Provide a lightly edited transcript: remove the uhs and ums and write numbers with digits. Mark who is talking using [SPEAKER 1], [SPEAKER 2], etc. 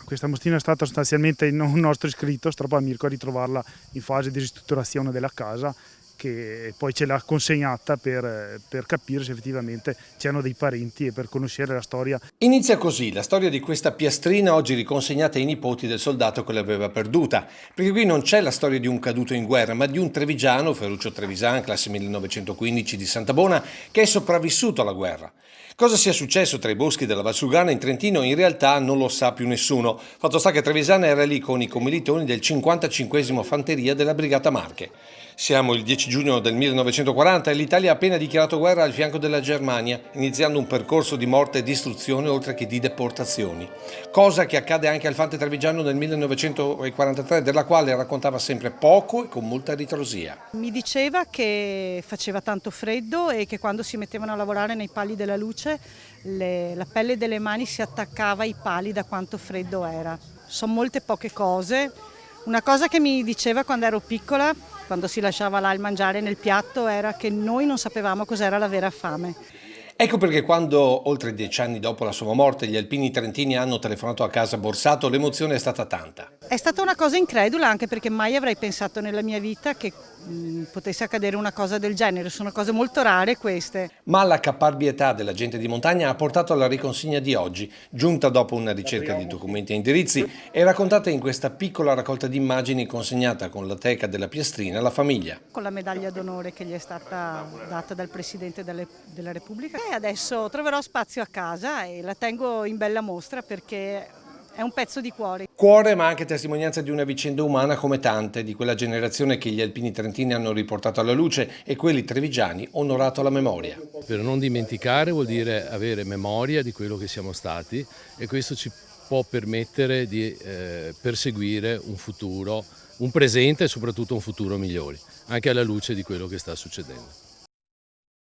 [SPEAKER 1] Questa mostrina è stata sostanzialmente un nostro iscritto, troppo a Mirko a ritrovarla in fase di ristrutturazione della casa, che poi ce l'ha consegnata per capire se effettivamente c'erano dei parenti e per conoscere la storia.
[SPEAKER 2] Inizia così la storia di questa piastrina oggi riconsegnata ai nipoti del soldato che l'aveva perduta, perché qui non c'è la storia di un caduto in guerra, ma di un trevigiano, Ferruccio Trevisan, classe 1915 di Santabona, che è sopravvissuto alla guerra. Cosa sia successo tra i boschi della Valsugana in Trentino in realtà non lo sa più nessuno. Fatto sta che Trevisan era lì con i commilitoni del 55° Fanteria della Brigata Marche. Siamo il 10 giugno del 1940 e l'Italia ha appena dichiarato guerra al fianco della Germania, iniziando un percorso di morte e distruzione oltre che di deportazioni. Cosa che accade anche al Fante Trevigiano nel 1943, della quale raccontava sempre poco e con molta ritrosia.
[SPEAKER 3] Mi diceva che faceva tanto freddo e che quando si mettevano a lavorare nei pali della luce la pelle delle mani si attaccava ai pali da quanto freddo era. Sono molte poche cose. Una cosa che mi diceva quando ero piccola, quando si lasciava là il mangiare nel piatto, era che noi non sapevamo cos'era la vera fame.
[SPEAKER 2] Ecco perché quando, oltre 10 anni dopo la sua morte, gli alpini trentini hanno telefonato a casa Borsato, l'emozione è stata tanta.
[SPEAKER 3] È stata una cosa incredula, anche perché mai avrei pensato nella mia vita che potesse accadere una cosa del genere. Sono cose molto rare queste.
[SPEAKER 2] Ma la caparbietà della gente di montagna ha portato alla riconsegna di oggi, giunta dopo una ricerca di documenti e indirizzi e raccontata in questa piccola raccolta di immagini consegnata con la teca della piastrina alla famiglia.
[SPEAKER 3] Con la medaglia d'onore che gli è stata data dal Presidente della Repubblica. E adesso troverò spazio a casa e la tengo in bella mostra perché è un pezzo di cuore.
[SPEAKER 2] Cuore, ma anche testimonianza di una vicenda umana come tante, di quella generazione che gli alpini trentini hanno riportato alla luce e quelli trevigiani onorato alla memoria.
[SPEAKER 4] Per non dimenticare vuol dire avere memoria di quello che siamo stati e questo ci può permettere di perseguire un futuro, un presente e soprattutto un futuro migliori, anche alla luce di quello che sta succedendo.